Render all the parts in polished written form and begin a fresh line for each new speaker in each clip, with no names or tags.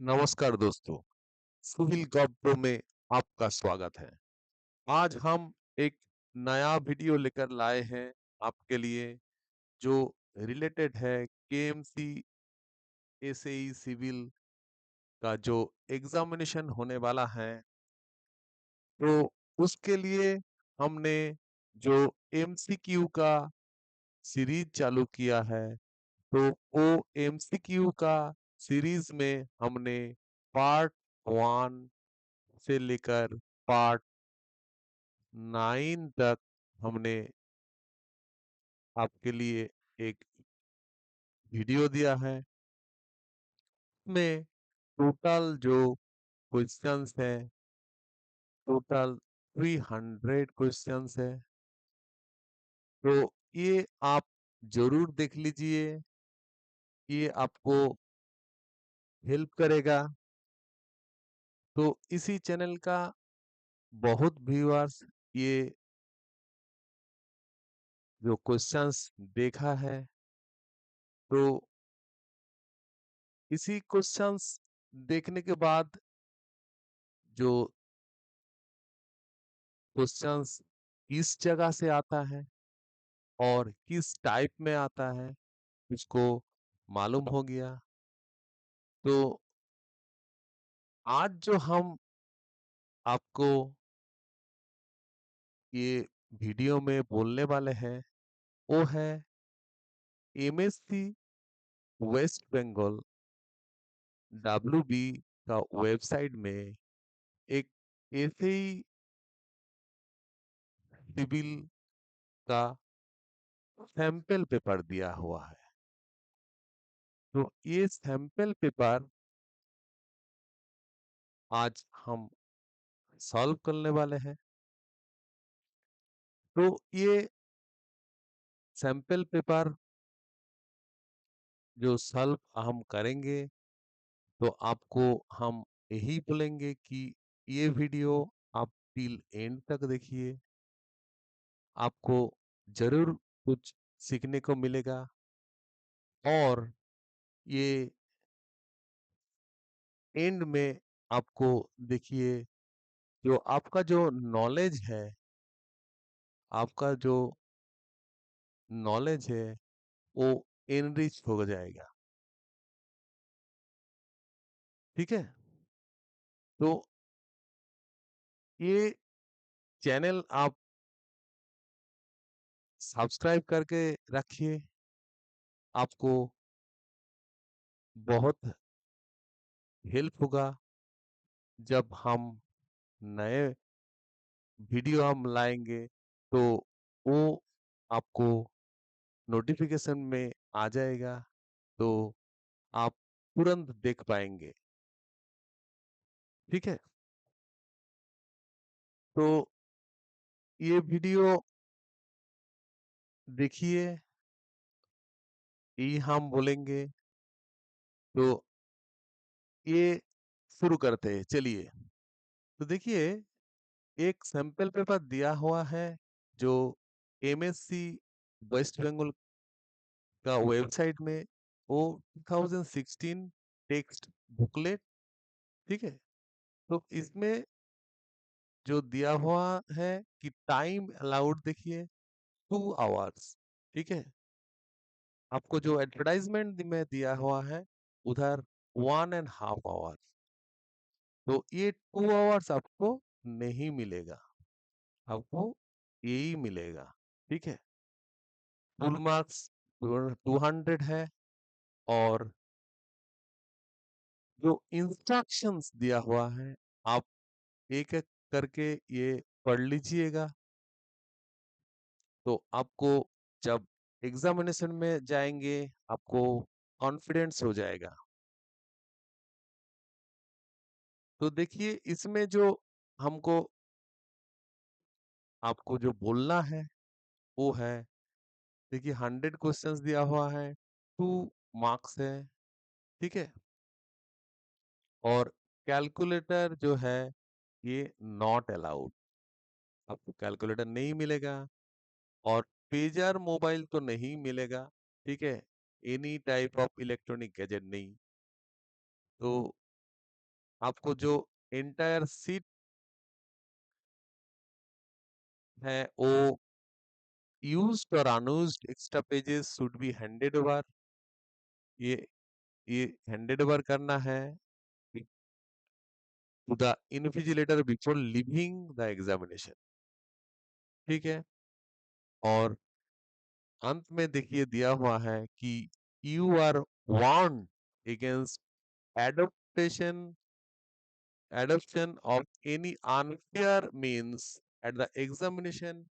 नमस्कार दोस्तों, civil God pro में आपका स्वागत है। आज हम एक नया वीडियो लेकर लाए हैं आपके लिए जो रिलेटेड है केएमसी एसएई सिविल का जो एग्जामिनेशन होने वाला है। तो उसके लिए हमने जो एमसीक्यू का सीरीज चालू किया है, तो वो एमसीक्यू का सीरीज में हमने पार्ट 1 से लेकर पार्ट 9 तक हमने आपके लिए एक वीडियो दिया है। में टोटल जो क्वेश्चंस है, टोटल 300 क्वेश्चंस है। तो ये आप जरूर देख लीजिए, ये आपको हेल्प करेगा। तो इसी चैनल का बहुत व्यूअर्स ये जो क्वेश्चंस देखा है, तो इसी क्वेश्चंस देखने के बाद जो क्वेश्चंस किस जगह से आता है और किस टाइप में आता है उसको मालूम हो गया। तो आज जो हम आपको ये वीडियो में बोलने वाले हैं वो है एमएससी वेस्ट बंगाल डब्ल्यूबी का वेबसाइट में एक ऐसे ही सिविल का सैंपल पेपर दिया हुआ है। तो ये सैंपल पेपर आज हम सॉल्व करने वाले हैं। तो ये सैंपल पेपर जो सॉल्व हम करेंगे, तो आपको हम यही बोलेंगे कि ये वीडियो आप टिल एंड तक देखिए, आपको जरूर कुछ सीखने को मिलेगा। और ये एंड में आपको देखिए, जो आपका जो नॉलेज है, आपका जो नॉलेज है वो एनरिच हो जाएगा। ठीक है। तो ये चैनल आप सब्सक्राइब करके रखिए, आपको बहुत हेल्प होगा जब हम नए वीडियो हम लाएंगे। तो वो आपको नोटिफिकेशन में आ जाएगा, तो आप तुरंत देख पाएंगे। ठीक है। तो ये वीडियो देखिए, ये हम बोलेंगे। तो ये शुरू करते हैं, चलिए। तो देखिए, एक सैंपल पेपर दिया हुआ है जो एमएससी वेस्ट बंगाल का वेबसाइट में, वो 2016 टेक्स्ट बुकलेट। ठीक है। तो इसमें जो दिया हुआ है कि टाइम अलाउड देखिए 2 आवर्स। ठीक है। आपको जो एडवर्टाइजमेंट में दिया हुआ है उधर 1.5 आवर्स। तो ये 2 आवर्स आपको नहीं मिलेगा, आपको यही मिलेगा। ठीक है। फुल मार्क्स 200 है। और जो इंस्ट्रक्शंस दिया हुआ है, आप एक एक करके ये पढ़ लीजिएगा। तो आपको जब एग्जामिनेशन में जाएंगे, आपको कॉन्फिडेंस हो जाएगा। तो देखिए, इसमें जो हमको आपको जो बोलना है वो है, देखिए 100 क्वेश्चंस दिया हुआ है, 2 मार्क्स है। ठीक है। और कैलकुलेटर जो है ये नॉट अलाउड, आपको कैलकुलेटर नहीं मिलेगा। और पेजर मोबाइल तो नहीं मिलेगा। ठीक है। Any type of electronic gadget नहीं। तो आपको जो एंटायर सीट है वो used or unused extra pages should be handed over. ये ये handed over करना है to the invigilator before leaving the examination. ठीक है। और अंत में देखिए दिया हुआ है कि you are warned against adaptation adoption of any unfair means at the examination.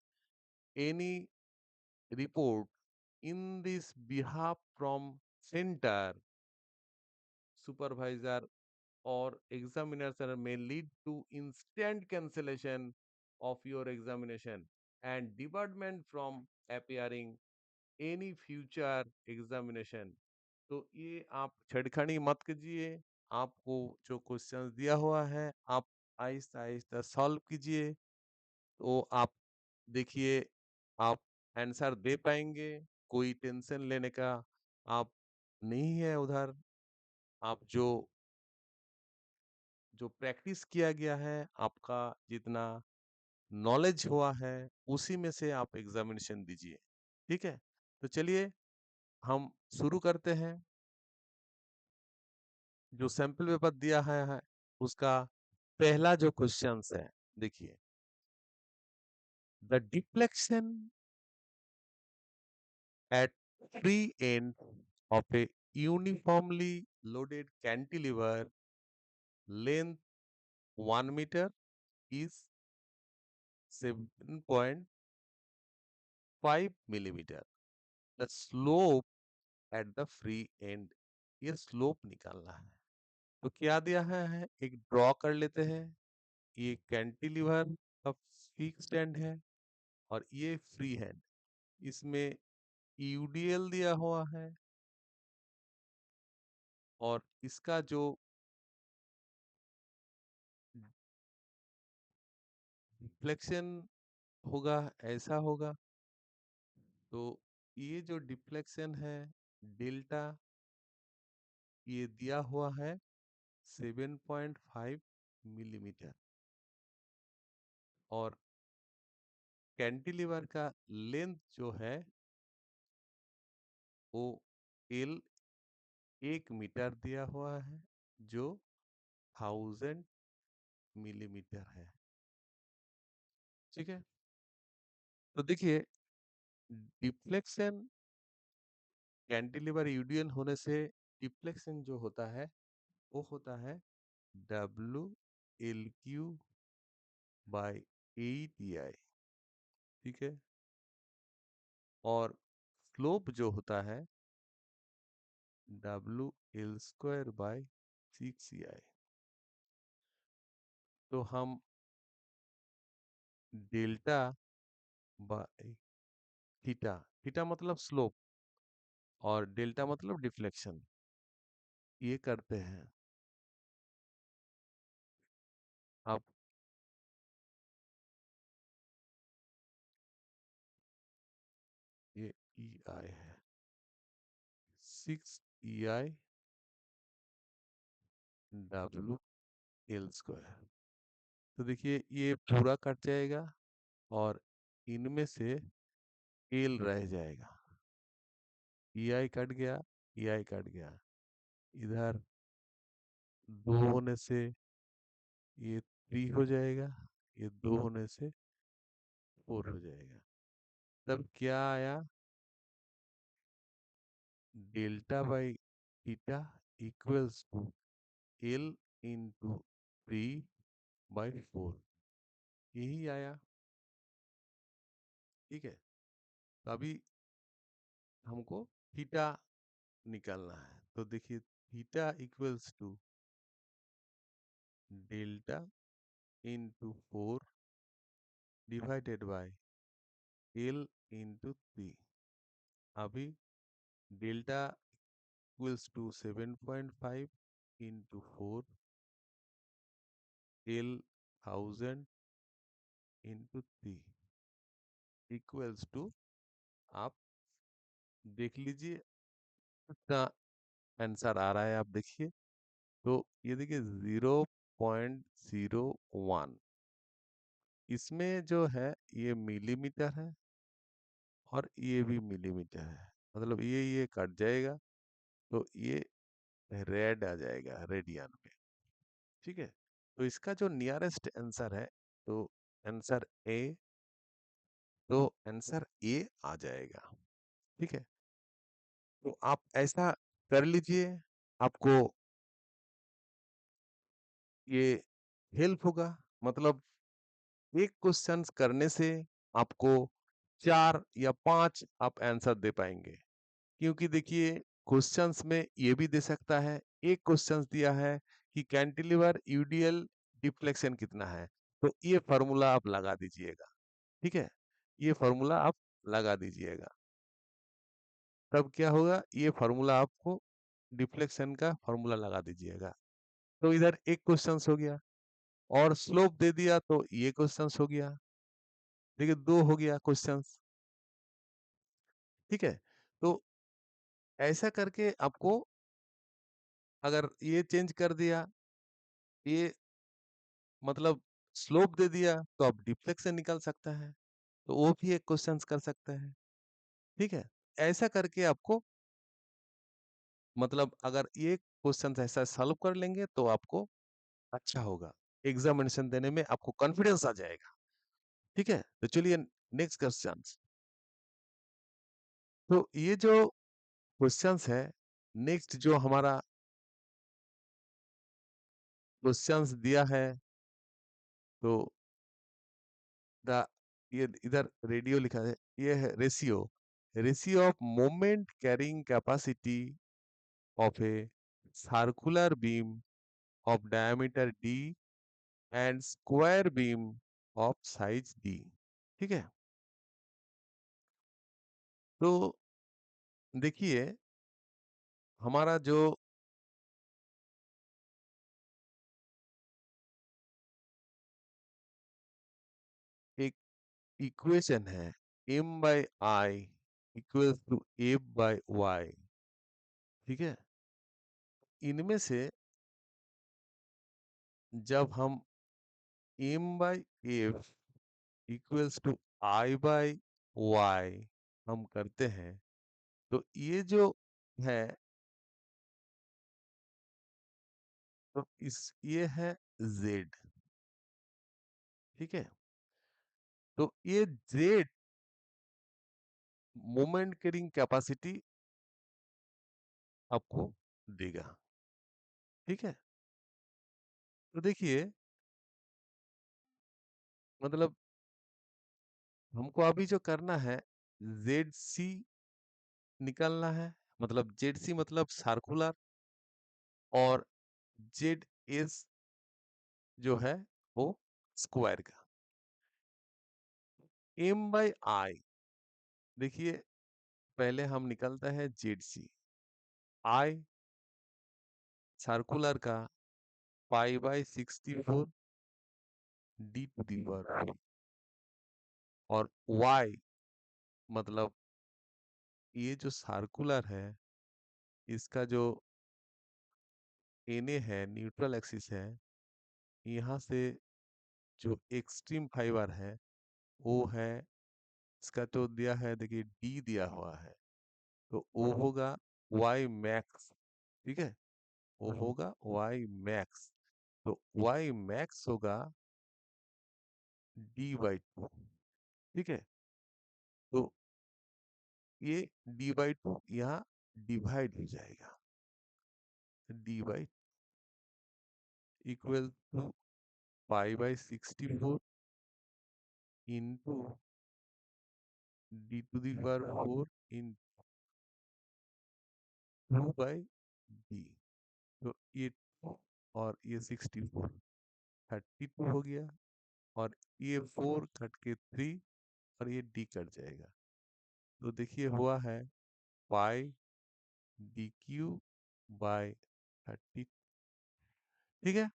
Any report in this behalf from center supervisor or examiners may lead to instant cancellation of your examination and debarment from appearing any future examination. तो ये आप छेड़खानी मत कीजिए। आपको जो questions दिया हुआ है आप आहिस्ता आहिस्ता सॉल्व कीजिए। तो आप देखिए आप आंसर दे पाएंगे। कोई टेंशन लेने का आप नहीं है उधर। आप जो जो प्रैक्टिस किया गया है आपका जितना नॉलेज हुआ है उसी में से आप एग्जामिनेशन दीजिए। ठीक है। तो चलिए हम शुरू करते हैं। जो सैंपल पेपर दिया है उसका पहला जो क्वेश्चंस है देखिए। The deflection at free end of a uniformly loaded cantilever length 1 meter is 7.5 millimeter. The slope at the free end, ये स्लोप निकालना है। तो क्या दिया है एक ड्रॉ कर लेते हैं। ये कैंटिलीवर का फिक्स्ड एंड है और ये फ्री हैंड। इसमें यूडीएल दिया हुआ है और इसका जो डिफ्लेक्शन होगा ऐसा होगा। तो ये जो डिफ्लेक्शन है डेल्टा ये दिया हुआ है 7.5 मिलीमीटर और कैंटिलीवर का लेंथ जो है वो एल 1 मीटर दिया हुआ है जो 1000 मिलीमीटर है। ठीक है। तो देखिए डिफ्लेक्शन कैंटिलीवर यूडियन होने से डिफ्लेक्शन जो होता है वो होता है W L Q by 8EI। ठीक है। और स्लोप जो होता है W L² बाई 6EI। तो हम डेल्टा बाई थीटा, थीटा मतलब स्लोप और डेल्टा मतलब डिफ्लेक्शन, ये करते हैं। अब ये ई आई है 6EI W L²। तो देखिए ये पूरा कट जाएगा और इनमें से एल रह जाएगा। ई आई कट गया, ई आई कट गया। इधर 2 होने से ये 3 हो जाएगा, ये 2 होने से 4 हो जाएगा। तब क्या आया delta by theta equals to L into 3/4। यही आया। ठीक है। तो अभी हमको थीटा निकालना है। तो देखिए theta equals to delta into 4 divided by L into 3। अभी delta equals to 7.5 into 4 L 1000 into 3 equals to, आप देख लीजिए कितना आंसर आ रहा है। आप देखिए तो ये देखिए 0.01। इसमें जो है ये मिलीमीटर है और ये भी मिलीमीटर है, मतलब ये कट जाएगा तो ये रेड आ जाएगा, रेडियन में। ठीक है, तो इसका जो नियरेस्ट आंसर है, तो आंसर ए, तो आंसर ए आ जाएगा। ठीक है, तो आप ऐसा कर लीजिए, आपको ये हेल्प होगा। मतलब एक क्वेश्चन करने से आपको 4 या 5 आप आंसर दे पाएंगे। क्योंकि देखिए क्वेश्चंस में ये भी दे सकता है, एक क्वेश्चंस दिया है कि कैंटिलीवर यूडीएल डिफ्लेक्शन कितना है, तो ये फॉर्मूला आप लगा दीजिएगा। ठीक है, ये फॉर्मूला आप लगा दीजिएगा, तब क्या होगा, ये फॉर्मूला आपको डिफ्लेक्शन का फॉर्मूला लगा दीजिएगा, तो इधर एक क्वेश्चंस हो गया। और स्लोप दे दिया तो ये क्वेश्चंस हो गया। देखिए दो हो गया क्वेश्चंस। ठीक है, तो ऐसा करके आपको, अगर ये चेंज कर दिया, ये मतलब स्लोप दे दिया, तो आप डिफ्लेक्शन निकाल सकता है, तो वो भी एक क्वेश्चंस कर सकता है। ठीक है, ऐसा करके आपको, मतलब अगर ये क्वेश्चन ऐसा सॉल्व कर लेंगे तो आपको अच्छा होगा, एग्जामिनेशन देने में आपको कॉन्फिडेंस आ जाएगा। ठीक है, तो चलिए नेक्स्ट क्वेश्चन। तो ये जो क्वेश्चंस है, नेक्स्ट जो हमारा क्वेश्चंस दिया है, तो द ये इधर रेडियो लिखा है, ये है ratio, ratio of moment carrying capacity of a circular beam of diameter d and square beam of size d। ठीक है, तो देखिए हमारा जो एक इक्वेशन है, m by I equals to F by Y. ठीक है, इनमें से जब हम m by F equals to I by Y हम करते हैं, तो ये जो है, तो इस ये है z। ठीक है, तो ये z मोमेंट कैरिंग कैपेसिटी आपको देगा। ठीक है, तो देखिए मतलब हमको अभी जो करना है, जेड सी निकालना है, मतलब जेड सी मतलब सर्कुलर, और जेड एस जो है वो स्क्वायर का। एम बाई आई, देखिए पहले हम निकलता है जेड सी, आई सर्कुलर का pi by 64 D to the power, और वाई मतलब ये जो सर्कुलर है, इसका जो एन है, न्यूट्रल एक्सिस है, यहाँ से जो एक्सट्रीम फाइबर है वो है, इसका तो दिया है, देखिए डी दिया हुआ है, तो वो होगा वाई मैक्स। ठीक है, वो होगा वाई मैक्स, तो वाई मैक्स होगा d/2। ठीक है, तो ये d/2 यहाँ डिवाइड हो जाएगा, d/, equal to pi by 64 into d⁴ in 2/d। तो ये 2 और ये 64 32 हो गया, और ये 4 कट के 3, और ये d कट जाएगा, तो देखिए हुआ है पाई dq/30। ठीक है,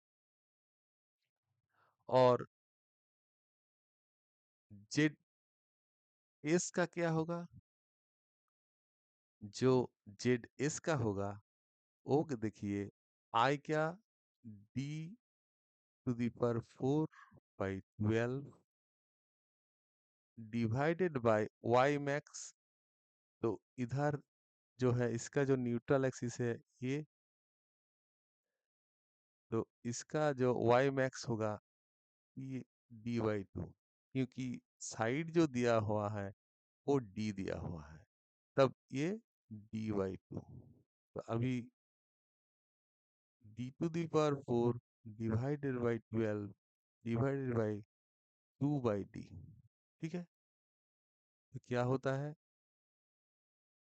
और जेड एस का क्या होगा, जो जेड एस का होगा वो देखिए आई क्या, D to the power 4/12 divided by Y max. तो इधर जो है इसका जो न्यूट्रल एक्सिस है ये, तो इसका जो वाई मैक्स होगा ये d/2, क्योंकि साइड जो दिया हुआ है वो d दिया हुआ है, तब ये d/2। तो अभी d⁴ divided by 12 divided by 2/d, ठीक है। तो क्या होता है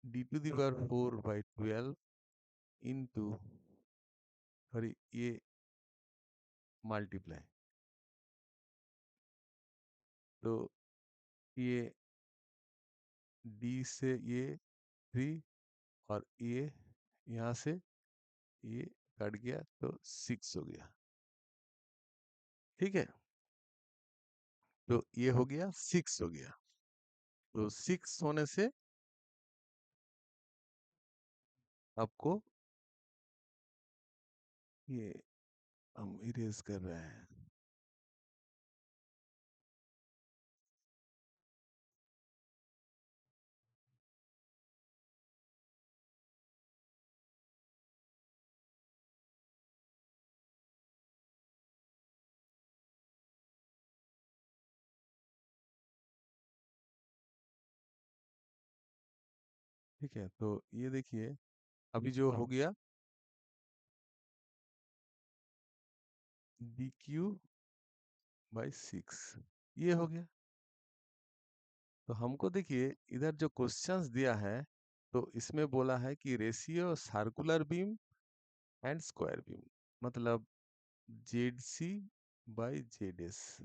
d⁴/12 इंटू, सॉरी ये मल्टीप्लाई, तो ये d से ये 3 और ये यहाँ से ये कट गया तो 6 हो गया, ठीक है। तो ये हो गया 6 हो गया। तो 6 होने से आपको ये हम इरेज कर रहे हैं। ठीक है, तो ये देखिए अभी जो हो गया dq/6 ये हो गया। तो हमको देखिए इधर जो क्वेश्चंस दिया है, तो इसमें बोला है कि ratio circular beam and square beam, मतलब ZC/ZS।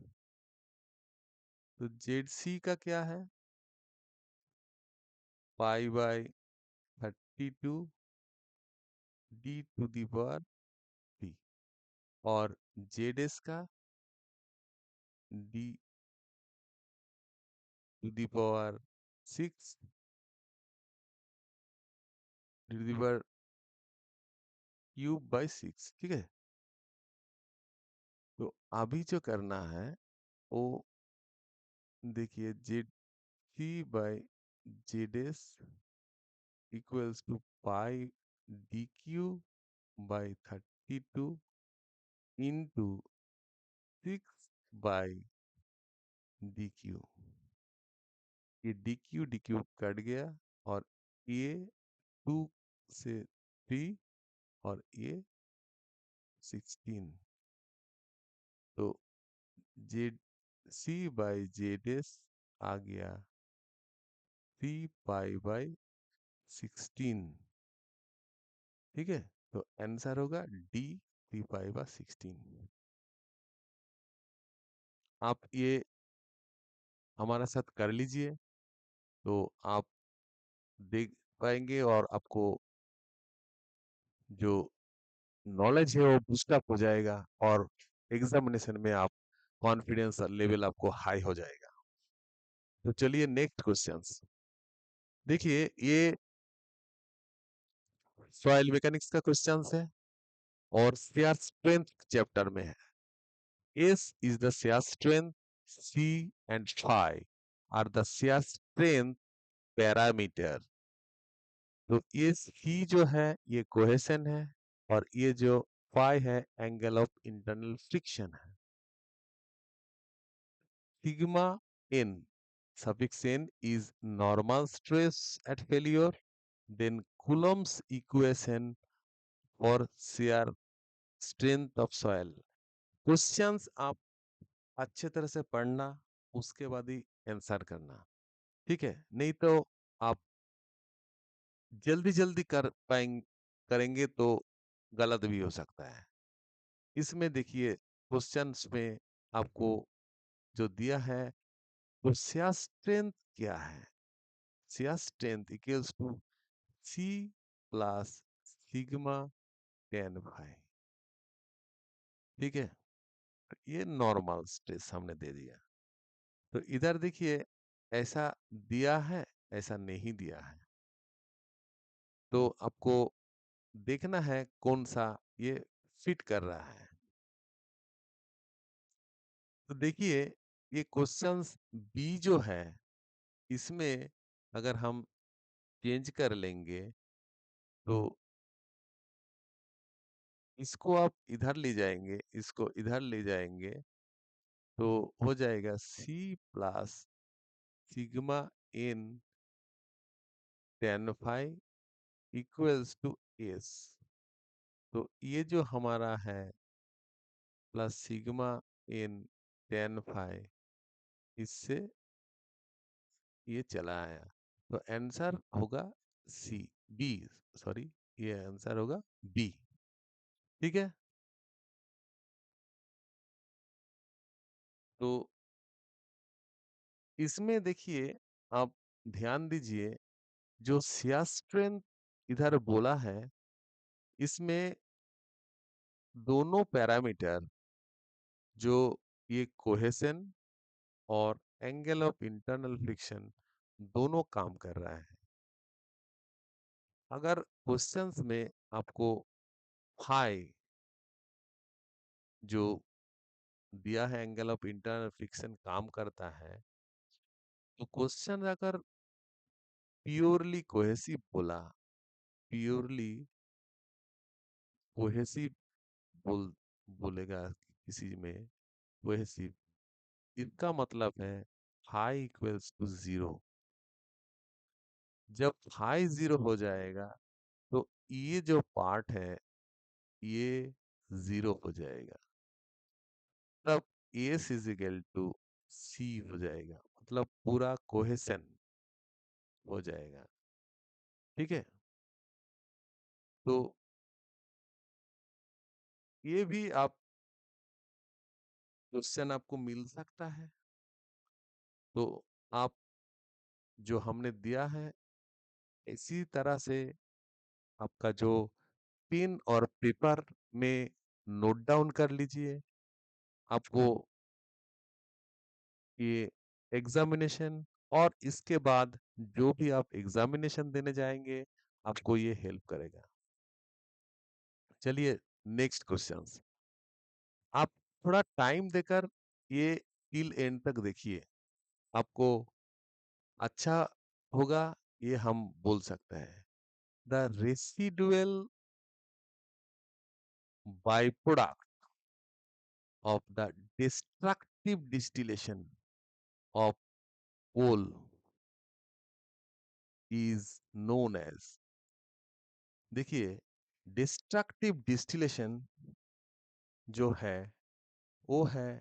तो ZC का क्या है, π/32 d⁵, और ZS का d⁵ d⁵3/6, ठीक है। तो अभी जो करना है वो देखिए ZC/ZS equals to π/dq/32 into 6/dq। ये dq कट गया, और ये 2 से 3 और ये 16। तो ZC/ZS आ गया 3π/16, ठीक है। तो आंसर होगा डी 3π/16। आप ये हमारा साथ कर लीजिए, तो आप देख पाएंगे और आपको जो नॉलेज है वो बूस्टअप हो जाएगा, और एग्जामिनेशन में आप कॉन्फिडेंस लेवल आपको हाई हो जाएगा। तो चलिए नेक्स्ट क्वेश्चंस देखिए, ये सॉइल मैकेनिक्स का क्वेश्चंस है और शेयर स्ट्रेंथ चैप्टर में है। S is the shear strength, C and phi are the shear strength parameter। तो ये C जो है ये कोहेशन है, और ये जो phi है एंगल ऑफ इंटरनल फ्रिक्शन है। Sigma n suffix n is normal stress at failure, then Coulomb's equation for shear strength of soil। Questions आप अच्छे तरह से पढ़ना, उसके बाद ही आंसर करना, ठीक है। नहीं तो आप जल्दी जल्दी कर पाएंगे, करेंगे तो गलत भी हो सकता है। इसमें देखिए क्वेश्चंस में आपको जो दिया है वो shear स्ट्रेंथ क्या है। shear strength equals to C plus sigma tan phi, ठीक है। तो ये नॉर्मल स्ट्रेस हमने दे दिया। तो इधर देखिए ऐसा दिया है, ऐसा नहीं दिया है, तो आपको देखना है कौन सा ये फिट कर रहा है। तो देखिए, ये क्वेश्चंस बी जो है, इसमें अगर हम चेंज कर लेंगे, तो इसको आप इधर ले जाएँगे, इसको इधर ले जाएँगे, तो हो जाएगा C plus sigma in tan phi equals to S. तो ये जो हमारा है plus sigma in tan phi, इससे ये चला आया। तो आंसर होगा सी, बी, सॉरी, ये आंसर होगा बी। ठीक है? तो इसमें देखिए, आप ध्यान दीजिए, जो शियर स्ट्रेंथ इधर बोला है, इसमें दोनों पैरामीटर, जो ये कोहेशन और एंगल ऑफ इंटरनल फ्रिक्शन, दोनों काम कर रहा है। अगर क्वेश्चंस में आपको फाई जो दिया है, एंगल ऑफ इंटरनल फ्रिक्शन काम करता है, तो क्वेश्चन अगर प्योरली कोहेसिव बोला, प्योरली कोहेसिव बोल बोलेगा किसी में, कोहेसिव, इसका मतलब है फाई इक्वल्स टू जीरो। जब फाई जीरो हो जाएगा, तो ये जो पार्ट है, ये जीरो हो जाएगा। तब एस इज इक्वल टू सी हो जाएगा, मतलब पूरा कोहेशन हो जाएगा। ठीक है? तो ये भी आप क्वेश्चन आपको मिल सकता है। तो आप जो हमने दिया है, इसी तरह से आपका जो पेन और पेपर में नोट डाउन कर लीजिए। आपको ये एग्जामिनेशन और इसके बाद जो भी आप एग्जामिनेशन देने जाएंगे, आपको ये हेल्प करेगा। चलिए, नेक्स्ट क्वेश्चंस। आप थोड़ा टाइम देकर ये टिल एंड तक देखिए, आपको अच्छा होगा, ये हम बोल सकते हैं। The residual byproduct of the destructive distillation of coal is known as, देखिए, डिस्ट्रक्टिव डिस्टिलेशन जो है, वो है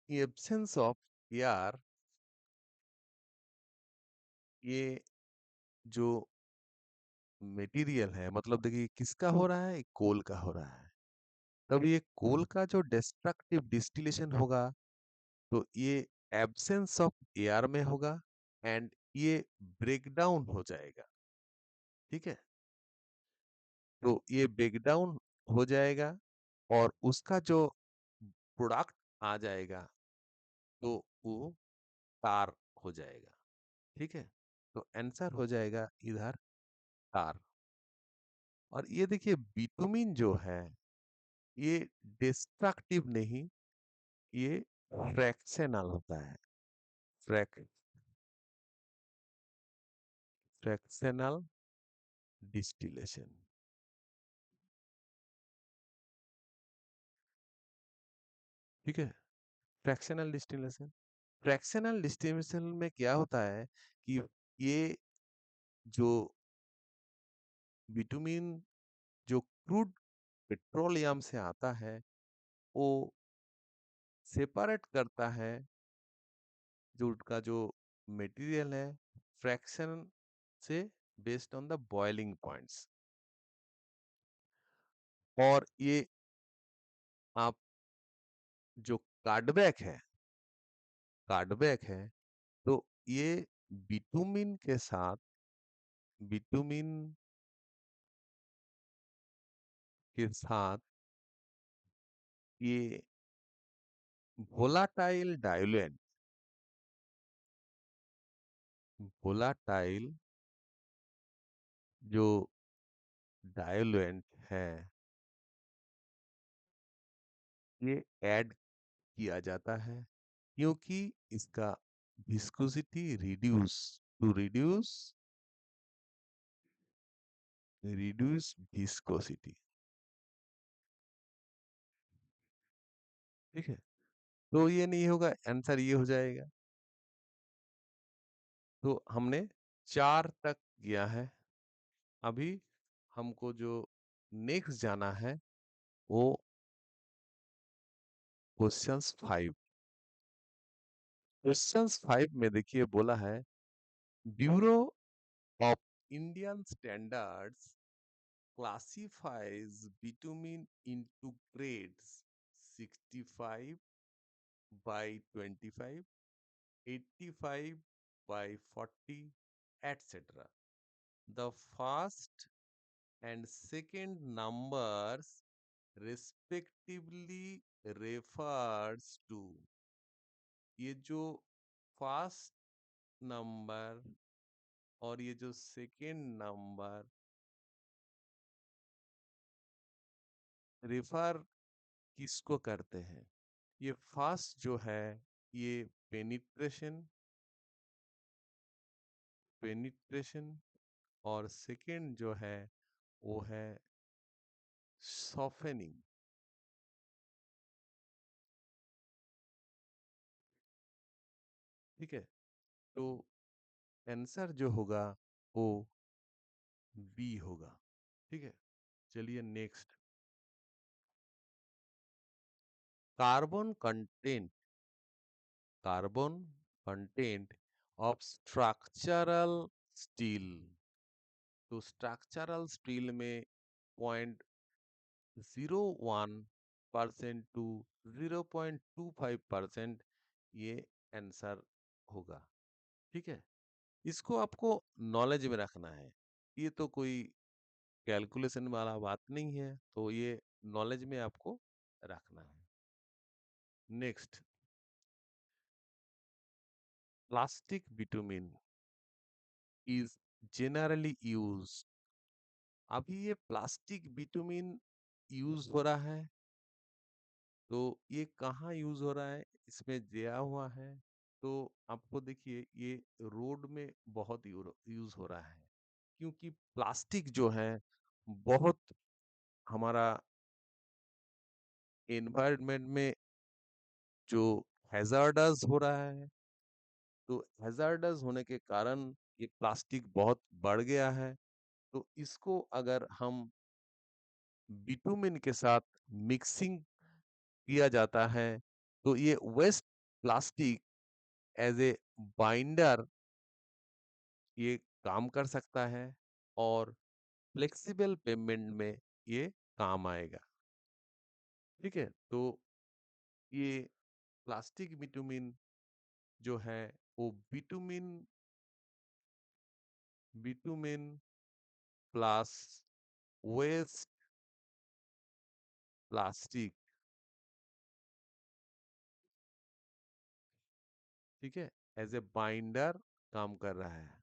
एब्सेंस ऑफ एयर। ये जो मटेरियल है, मतलब देखिए किसका हो रहा है, कोल का हो रहा है। तब ये कोल का जो डिस्ट्रक्टिव डिस्टिलेशन होगा, तो ये एब्सेंस ऑफ एयर में होगा, एंड ये ब्रेकडाउन हो जाएगा। ठीक है? तो ये ब्रेकडाउन हो जाएगा, और उसका जो प्रोडक्ट आ जाएगा, तो वो टार हो जाएगा। ठीक है? तो आंसर हो जाएगा इधर टार। और ये देखिए, बिटुमिन जो है, ये डिस्ट्रक्टिव नहीं, ये फ्रैक्शनल होता है। फ्रैक फ्रैक्शनल डिस्टिलेशन। ठीक है? फ्रैक्शनल डिस्टिलेशन, फ्रैक्शनल डिस्टिलेशन में क्या होता है कि ये जो बिटुमिन जो क्रूड पेट्रोलियम से आता है, वो सेपरेट करता है जो उसका जो मटेरियल है, फ्रैक्शन से, based on the boiling points. और ये आप जो कार्डबैक है, तो ये बिटुमिन के साथ, बिटुमिन के साथ ये वोलाटाइल डाइल्यूएंट, वोलाटाइल जो डाइल्यूएंट है, ये ऐड किया जाता है क्योंकि इसका viscosity reduce to reduce viscosity. ठीक है, तो ये नहीं होगा, आंसर ये हो जाएगा। तो हमने 4 तक किया है। अभी हमको जो नेक्स्ट जाना है वो क्वेश्चंस 5। क्वेश्चंस 5 में देखिए बोला है, bureau of Indian standards classifies bitumen into grades 65 by 25, 85 by 40, etc. The first and second numbers respectively refers to, ये जो फर्स्ट नंबर और ये जो सेकेंड नंबर रेफर किसको करते हैं? ये फर्स्ट जो है ये पेनिट्रेशन पेनिट्रेशन और सेकेंड जो है वो है सॉफ्टनिंग। ठीक है, तो आंसर जो होगा वो बी होगा। ठीक है, चलिए next. Carbon content carbon content of structural steel. तो स्ट्रक्चरल स्टील में 0.01% टू 0.25% ये आंसर होगा। ठीक है, इसको आपको नॉलेज में रखना है। ये तो कोई कैलकुलेशन वाला बात नहीं है, तो ये नॉलेज में आपको रखना है। Next, plastic bitumen is generally use. अभी ये प्लास्टिक बिटुमिन यूज हो रहा है, तो ये कहाँ यूज हो रहा है, इसमें दिया हुआ है। तो आपको देखिए ये रोड में बहुत यूज हो रहा है, क्योंकि प्लास्टिक जो है बहुत हमारा एनवायरनमेंट में जो हैजार्डस हो रहा है, तो हैजार्डस होने के कारण ये प्लास्टिक बहुत बढ़ गया है। तो इसको अगर हम बिटुमिन के साथ मिक्सिंग किया जाता है, तो ये waste plastic as a binder ये काम कर सकता है और फ्लेक्सिबल पेमेंट में ये काम आएगा। ठीक है, तो ये प्लास्टिक बिटुमिन जो है वो bitumen bitumen plus waste plastic, ठीक है, एज ए बाइंडर काम कर रहा है,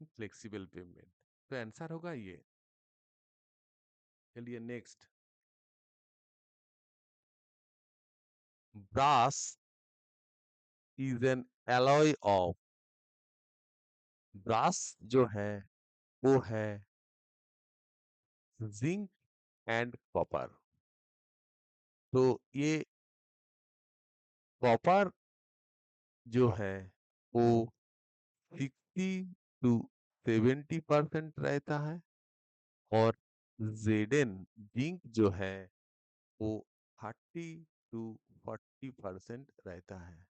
फ्लेक्सिबल पेमेंट। तो आंसर होगा ये। चलिए next, brass is an alloy of. Brass जो है वो है जिंक एंड कॉपर। तो ये कॉपर जो है वो 60 to 70% रहता है, और जेडन जिंक जो है वो 30 to 40% रहता है।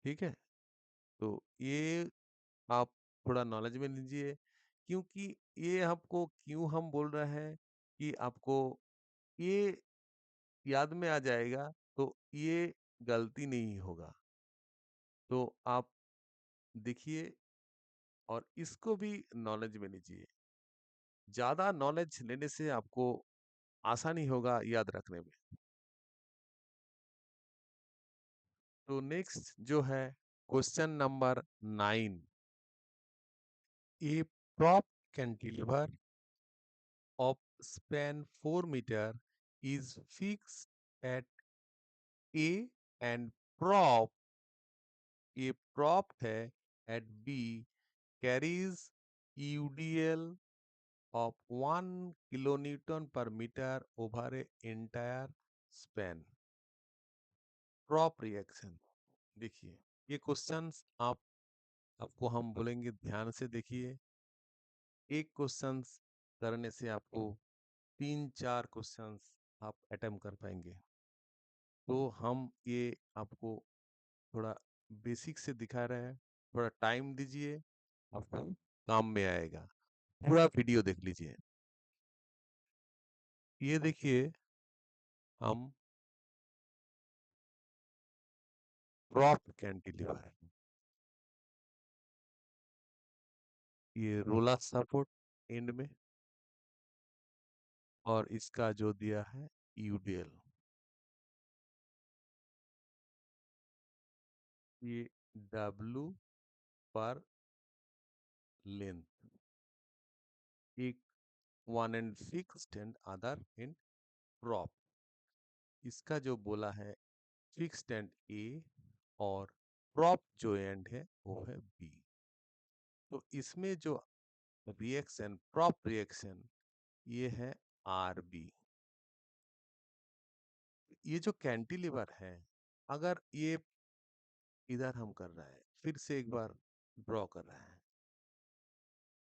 ठीक है, तो ये आप थोड़ा नॉलेज में लीजिए, क्योंकि ये आपको क्यों हम बोल रहे हैं कि आपको ये याद में आ जाएगा, तो ये गलती नहीं होगा। तो आप देखिए और इसको भी नॉलेज में लीजिए। ज्यादा नॉलेज लेने से आपको आसानी होगा याद रखने में। तो नेक्स्ट जो है question number 9, A prop cantilever of span 4 meter is fixed at A and prop, a prop है at B carries UDL of 1 kilonewton per meter over a entire span. Prop reaction. देखिए, ये questions आपको हम बोलेंगे ध्यान से देखिए। एक क्वेश्चंस करने से आपको 3-4 क्वेश्चंस आप अटेम्प्ट कर पाएंगे। तो हम ये आपको थोड़ा बेसिक से दिखा रहे हैं, थोड़ा टाइम दीजिए, आपको काम में आएगा। पूरा वीडियो देख लीजिए। ये देखिए, हम प्रॉप कैंटिलीवर है, ये रोलर सपोर्ट एंड में, और इसका जो दिया है यूडीएल, ये डब्लू पर लेंथ, एक one and fixed and other in prop. इसका जो बोला है फिक्स्ड एंड ए, और प्रॉप जो एंड है वो है बी। तो इसमें जो रिएक्शन, प्रॉप रिएक्शन, ये है आर बी। ये जो कैंटिलीवर है, अगर ये इधर हम कर रहे हैं, फिर से एक बार ड्रॉ कर रहे हैं,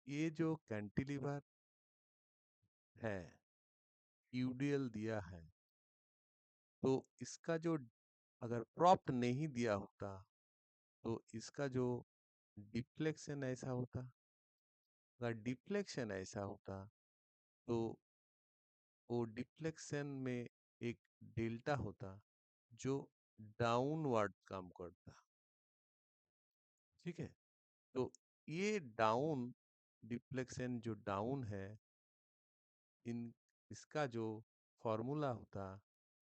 ये जो कैंटिलीवर है, यूडीएल दिया है, तो इसका जो, अगर प्रॉप्ट नहीं दिया होता तो इसका जो डिफ्लेक्शन ऐसा होता, अगर डिफ्लेक्शन ऐसा होता तो वो डिफ्लेक्शन में एक डेल्टा होता जो डाउनवर्ड काम करता। ठीक है, तो ये डाउन डिफ्लेक्शन जो डाउन है, इन इसका जो फॉर्मूला होता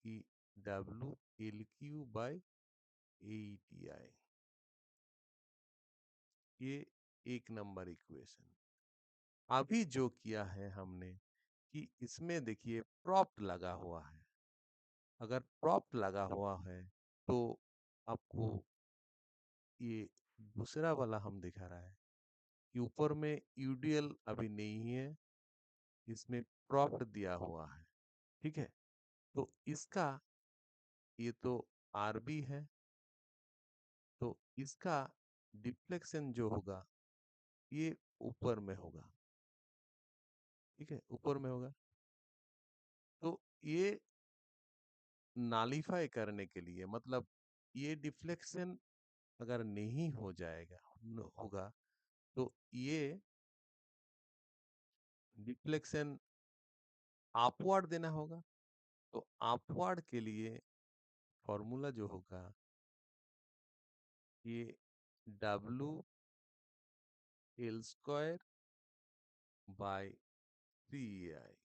कि W L Q by A T आई, ये एक नंबर इक्वेशन। अभी जो किया है हमने कि इसमें देखिए प्रॉप्ट लगा हुआ है, अगर प्रॉप्ट लगा हुआ है तो आपको ये दूसरा वाला हम दिखा रहा है कि ऊपर में यूडीएल अभी नहीं है, इसमें प्रॉप्ट दिया हुआ है। ठीक है, तो इसका, ये तो आरबी है, तो इसका डिफ्लेक्शन जो होगा ये ऊपर में होगा। ठीक है, ऊपर में होगा। तो ये नालीफाई करने के लिए, मतलब ये डिफ्लेक्शन अगर नहीं हो जाएगा, होगा, तो ये डिफ्लेक्शन अपवर्ड देना होगा। तो अपवर्ड के लिए फॉर्मूला जो होगा, ये डब्लू एल स्क्वायर बाय 3 आई।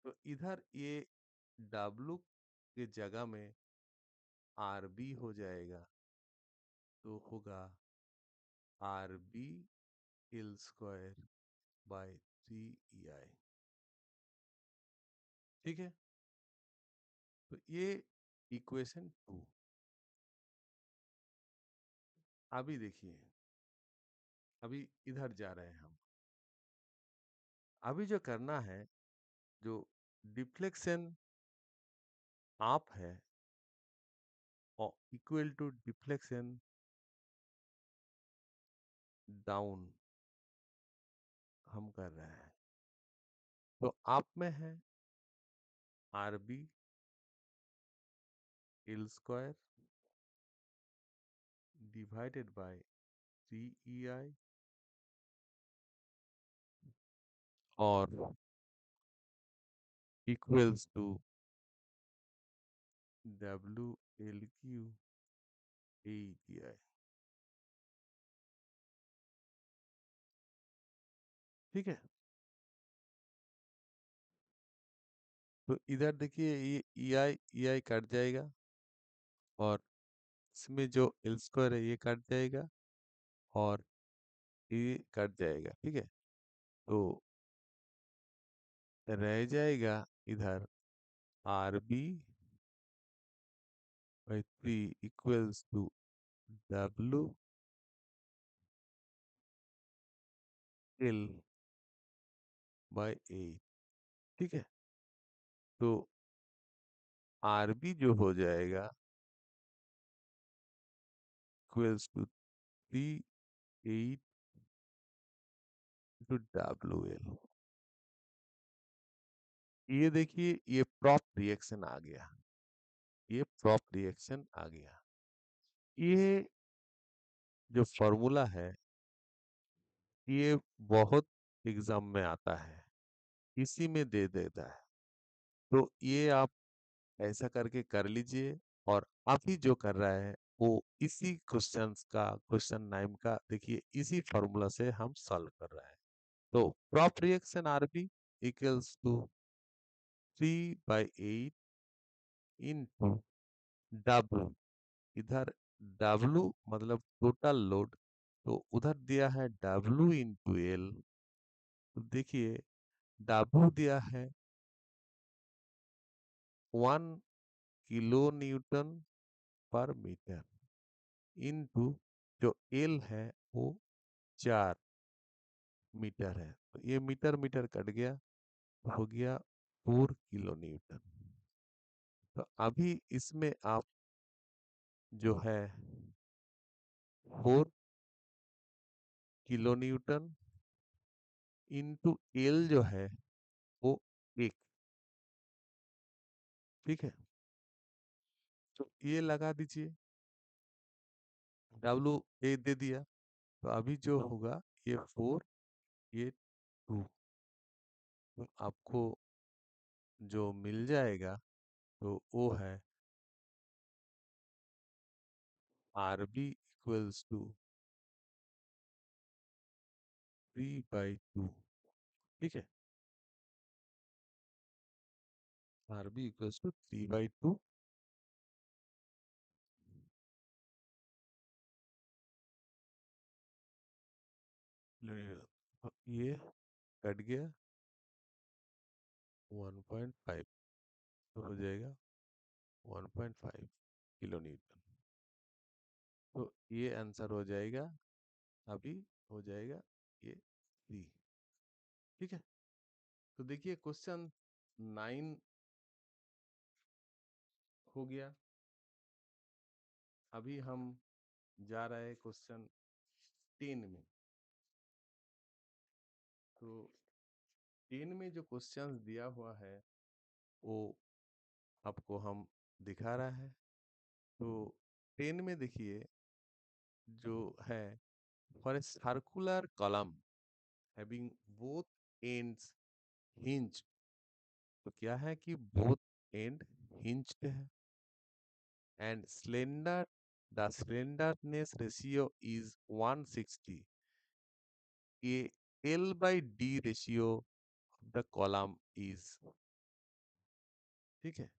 तो इधर ये डब्लू के जगह में आर बी हो जाएगा, तो होगा R B L square by 3 E I. ठीक है, तो ये इक्वेशन 2। अभी देखिए, अभी इधर जा रहे हैं हम। अभी जो करना है, जो डिफ्लेक्शन आप है और इक्वल टू डिफ्लेक्शन डाउन हम कर रहे हैं। तो आप में है R B L square divided by 3 E I, और equals to W L Q A T I. ठीक है, तो इधर देखिए, ये ई आई कट जाएगा, और इसमें जो एल स्क्वायर है ये कट जाएगा, और ये कट जाएगा। ठीक है, तो रह जाएगा इधर RB/3 इक्वल्स टू WL/8। ठीक है, तो RB जो हो जाएगा इक्वल्स टू 3/8 टू WL। ये देखिए, ये प्रॉप रिएक्शन आ गया, ये प्रॉप रिएक्शन आ गया। ये जो फॉर्मूला है, ये बहुत एग्जाम में आता है, इसी में दे देता है। तो ये आप ऐसा करके कर लीजिए। और अभी जो कर रहा है वो इसी क्वेश्चंस का, क्वेश्चन 9 का देखिए, इसी फॉर्मूला से हम सॉल्व कर रहे हैं। तो prop reaction RB equals to 3/8 into W. इधर डब्ल्यू मतलब टोटल लोड, तो उधर दिया है डब्ल्यू इंटू एल। तो देखिए, डब्ल्यू दिया है 1 किलो न्यूटन पर मीटर इंटू जो एल है वो 4 मीटर है। तो ये मीटर मीटर कट गया, हो गया 4 किलो न्यूटन। तो अभी इसमें आप जो है 4 किलो न्यूटन इंटू एल जो है वो 1। ठीक है, तो ये लगा दीजिए, डब्लू ए दे दिया। तो अभी जो होगा ये 4, ये 2, तो आपको जो मिल जाएगा तो वो है RB इक्वल्स टू 3/2। ठीक है, RB इक्वल्स टू 3/2। ये कट गया 1.5, तो हो जाएगा 1.5 किलो न्यूटन। तो ये आंसर हो जाएगा, अभी हो जाएगा ये सी। ठीक है, तो देखिए क्वेश्चन 9 हो गया। अभी हम जा रहे हैं क्वेश्चन 10 में। तो 10 में जो क्वेश्चंस दिया हुआ है वो आपको हम दिखा रहा है। तो 10 में देखिए जो है, for a circular column having both ends hinge. तो क्या है कि बोथ एंड हिंज्ड है and slender, the slenderness ratio is 160। ये L/D ratio of the column is. ठीक है,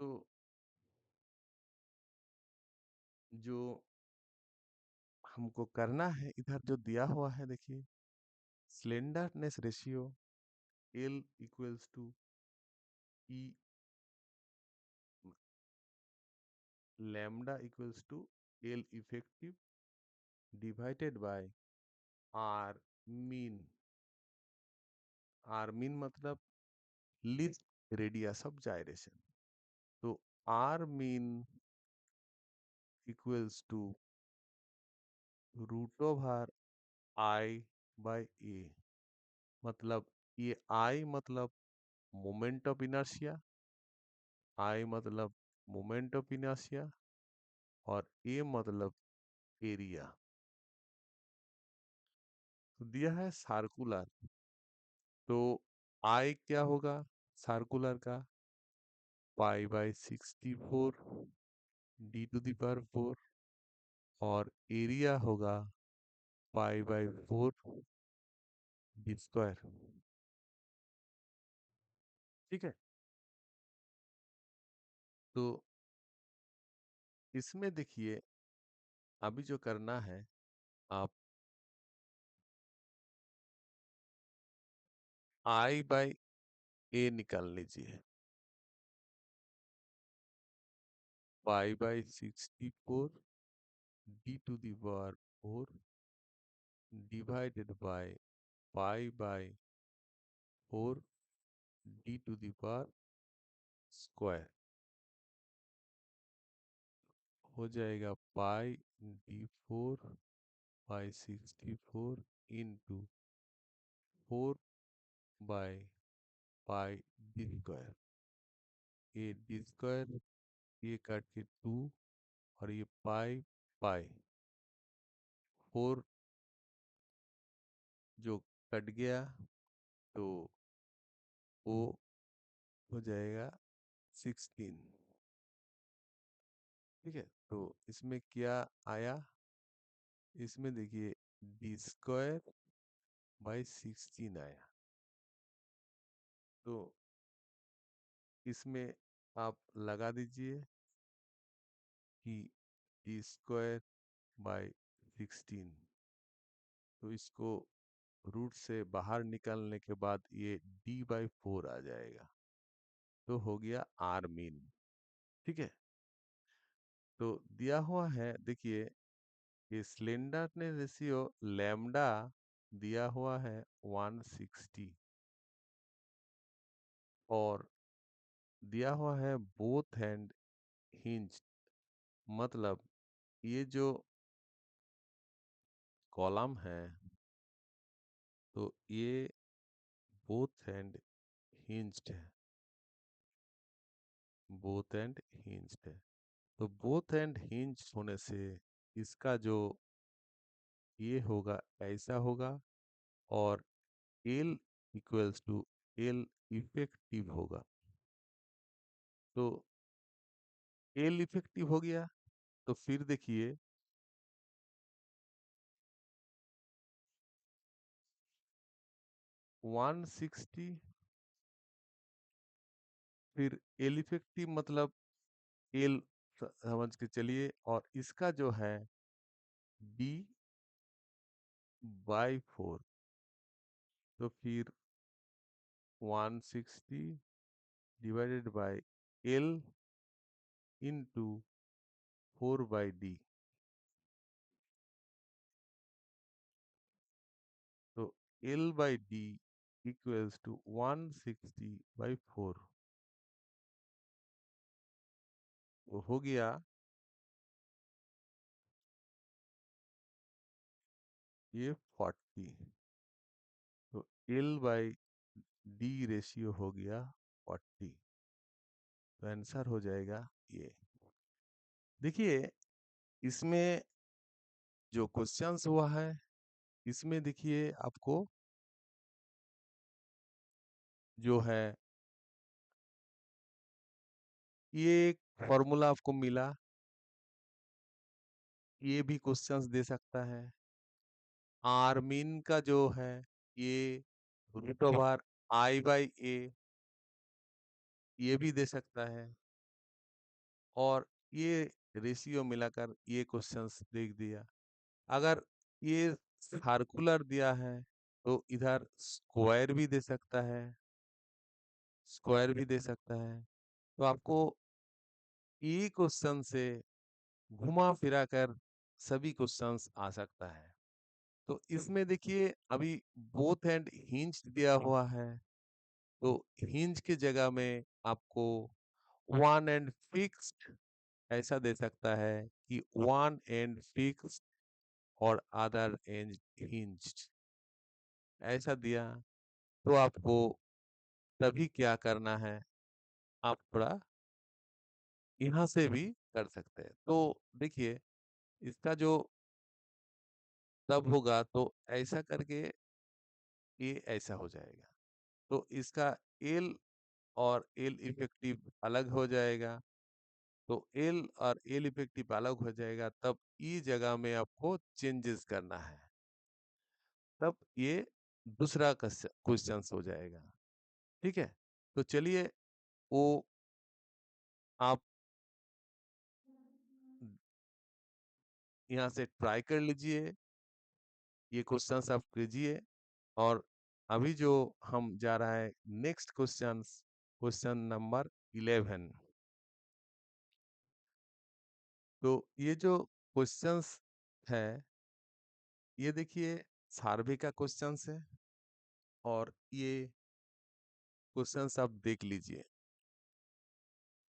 तो जो हमको करना है, इधर जो दिया हुआ है देखिए, slenderness ratio L equals to E, lambda equals to L effective divided by R mean. R mean मतलब लीस्ट रेडियस ऑफ जाइरेशन। तो R mean equals to root over I/A। मतलब ये I मतलब मोमेंट ऑफ इनर्शिया, I मतलब moment of inertia, और A मतलब area. तो दिया है सर्कुलर, तो I क्या होगा सर्कुलर का, π/64 D⁴, और एरिया होगा π/4 D²। ठीक है, तो इसमें देखिए अभी जो करना है, आप I बाई A निकाल लीजिए। पाई by 64 d to the power 4 divided by pi by 4 d to the power square हो जाएगा पाई d4 by 64 into 4 by pi D square. ये डी स्क्वायर ये काट के 2 और ये पाई पाई 4 जो कट गया तो वो हो जाएगा 16। ठीक है, तो इसमें क्या आया? इसमें देखिए डी स्क्वायर बाई 16 आया। तो इसमें आप लगा दीजिए कि डी स्क्वायर बाई 16। तो इसको रूट से बाहर निकालने के बाद ये d बाई 4 आ जाएगा। तो हो गया आर मीन। ठीक है, तो दिया हुआ है देखिए ये स्लेंडरनेस रेशियो लैम्डा दिया हुआ है 160 और दिया हुआ है बोथ हैंड हिंज। मतलब ये जो कॉलम है तो ये बोथ हैंड हिंज्ड है। बोथ एंड हिंज्ड है। तो बोथ एंड हिंज होने से इसका जो ये होगा ऐसा होगा और L equals to L effective होगा। तो एल इफेक्टिव हो गया तो फिर देखिए 160 फिर एल इफेक्टिव मतलब एल समझ के चलिए और इसका जो है डी बाई 4 तो फिर 160 divided by L into 4 by D. तो L by D equals to 160 by 4 तो हो गया ये 40। तो एल बाई डी रेशियो हो गया 40। तो आंसर हो जाएगा ये। देखिए इसमें जो क्वेश्चंस हुआ है इसमें देखिए आपको जो है ये एक फॉर्मूला आपको मिला, ये भी क्वेश्चंस दे सकता है। आर्मिन का जो है ये रूट ओवर आई बाई ए ये भी दे सकता है और ये रेशियो मिलाकर ये क्वेश्चंस देख दिया। अगर ये सर्कुलर दिया है तो इधर स्क्वायर भी दे सकता है, स्क्वायर भी दे सकता है। तो आपको ये क्वेश्चन से घुमा फिरा कर सभी क्वेश्चंस आ सकता है। तो इसमें देखिए अभी बोथ एंड हिंज दिया हुआ है तो हिंज की जगह में आपको वन एंड फिक्स्ड ऐसा दे सकता है कि वन एंड फिक्स्ड और अदर एंड हिंज्ड ऐसा दिया। तो आपको तभी क्या करना है, आप थोड़ा यहाँ से भी कर सकते हैं। तो देखिए इसका जो तब होगा तो ऐसा करके ये ऐसा हो जाएगा। तो इसका एल और एल इफेक्टिव अलग हो जाएगा। तो एल और एल इफेक्टिव अलग हो जाएगा तब ई जगह में आपको चेंजेस करना है। तब ये दूसरा क्वेश्चन हो जाएगा। ठीक है, तो चलिए वो आप यहाँ से ट्राई कर लीजिए, ये क्वेश्चंस आप कीजिए और अभी जो हम जा रहा है नेक्स्ट क्वेश्चन नंबर 11। तो ये जो क्वेश्चंस है, ये देखिए सर्वे का क्वेश्चंस है, और ये क्वेश्चंस आप देख लीजिए।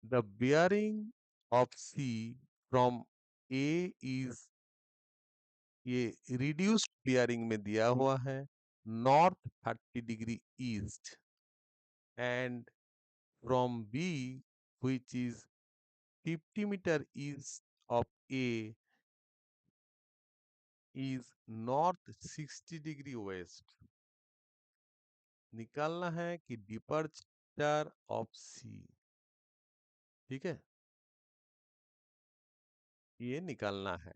The bearing of C from A is, ये रिड्यूस्ड बियरिंग में दिया हुआ है, north 30 degree east, and from B which is 50 metre east of A is north 60 degree west. निकालना है कि डिपर्चर ऑफ सी। ठीक है, ये निकालना है।